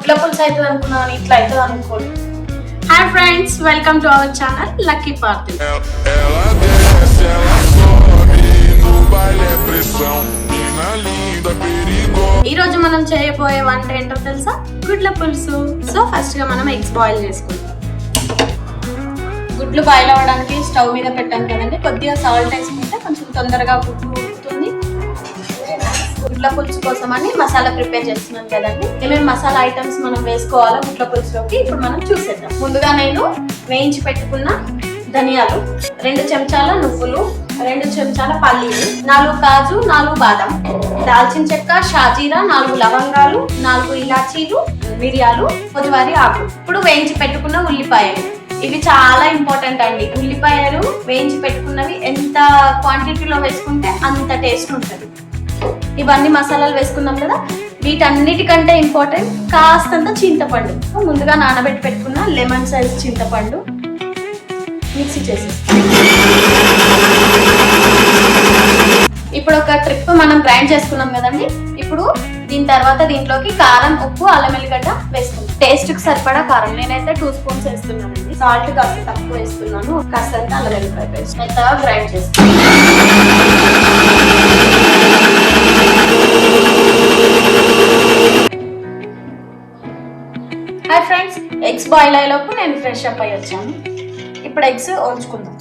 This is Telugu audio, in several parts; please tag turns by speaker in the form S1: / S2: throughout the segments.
S1: గుడ్ల పులుసు అవుతుంది అనుకున్నాను, ఇట్లా అవుతుంది అనుకోండి. Hi friends, welcome to our channel lucky party. ఈ రోజు మనం చేయబోయే వంట ఏంటో తెలుసా? గుడ్ల పులుసు. సో ఫస్ట్ గా మనం ఎగ్స్ బాయిల్ చేసుకుంటాం. గుడ్లు బాయిల్ అవ్వడానికి స్టవ్ మీద పెట్టాను కదండి, కొద్దిగా సాల్ట్ వేసుకుంటే కొంచెం తొందరగా గుడ్లు ఉడుకుతుంది. గుడ్ల పులుసు కోసం అని మసాలా ప్రిపేర్ చేస్తున్నాను కదండి. ఏమేమి మసాలా ఐటమ్స్ మనం వేసుకోవాలో గుడ్ల పులుసులోకి ఇప్పుడు మనం చూసేద్దాం. ముందుగా నేను వేయించి పెట్టుకున్న ధనియాలు, 2 చెంచాల నువ్వులు, 2 చెంచాల పల్లీలు, 4 కాజు, 4 బాదం, దాల్చిన చెక్క, షాజీరా, 4 లవంగాలు, 4 ఇలాచీలు, మిరియాలు, కొద్దివారి ఆకు. ఇప్పుడు వేయించి పెట్టుకున్న ఉల్లిపాయలు, ఇవి చాలా ఇంపార్టెంట్ అండి. ఉల్లిపాయలు వేయించి పెట్టుకున్నవి ఎంత క్వాంటిటీలో వేసుకుంటే అంత టేస్ట్ ఉంటుంది. ఇవన్నీ మసాలాలు వేసుకున్నాం కదా, వీటన్నిటికంటే ఇంపార్టెంట్ కాస్తంత చింతపండు. ముందుగా నానబెట్టి పెట్టుకున్న లెమన్ సైజ్ చింతపండు మిక్సీ చేసేస్తాం. ఇప్పుడు ఒక ట్రిప్ మనం గ్రైండ్ చేసుకున్నాం కదండి. ఇప్పుడు దీని తర్వాత దీంట్లోకి కారం, ఉప్పు, అల్లం ఎల్లిగడ్డ వేసుకుంటాం. టేస్ట్ కి సరిపడా కారం, నేనైతే 2 స్పూన్స్ వేస్తున్నానండి. సాల్ట్ కాస్త తక్కువ వేస్తున్నాను. కాస్తంత అల్లం ఎల్లిపాయ పేస్ట్ మెత్తగా గ్రైండ్ చేస్తాను. హాయ్ ఫ్రెండ్స్, ఎగ్స్ బాయిల్ అయ్యేలోపు నేను ఫ్రెష్ అప్ అయ్యి వచ్చాను. ఇప్పుడు ఎగ్స్ ఉంచుకుందాం.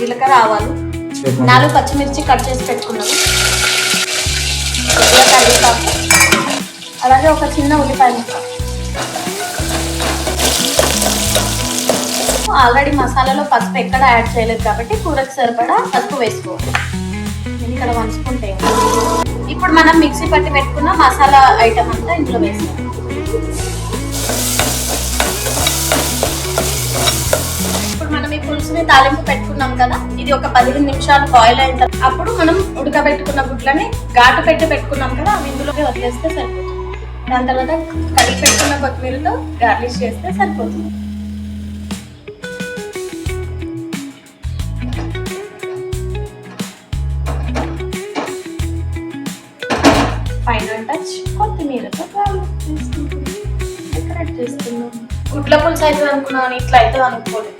S1: జీలకర్ర, ఆవాలు, 4 పచ్చిమిర్చి కట్ చేసి పెట్టుకున్నాను, కరివేపాకు, అలాగే ఒక చిన్న ఉల్లిపాయ ముక్క. ఆల్రెడీ మసాలాలో పసుపు ఎక్కడ యాడ్ చేయలేదు కాబట్టి కూరకు సరిపడా పసుపు వేసుకోవాలి. నేను ఇక్కడ 1 స్పూన్ ఇప్పుడు మనం మిక్సీ పట్టి పెట్టుకున్న మసాలా ఐటమ్ అంతా ఇందులో వేస్తాం. ఇప్పుడు మనం ఈ పులుసుని తాలింపు పెట్టుకున్నాం కదా, ఇది ఒక 15 నిమిషాలు బాయిల్ అయిన తర్వాత అప్పుడు మనం ఉడకబెట్టుకున్న గుడ్లని ఘాటు పెట్టి పెట్టుకున్నాం కదా, అవి ఇందులోకి వదిలేస్తే సరిపోతుంది. దాని తర్వాత కడిగి పెట్టుకున్న కొత్తిమీరతో గార్నిష్ చేస్తే సరిపోతుంది. ఫైనల్ టచ్ కొత్తిమీరతో డెకరేట్ చేస్తున్నాం. గుడ్ల పులుసు అవుతుంది అనుకున్నాను, ఇట్లా అవుతుంది అనుకోలేదు.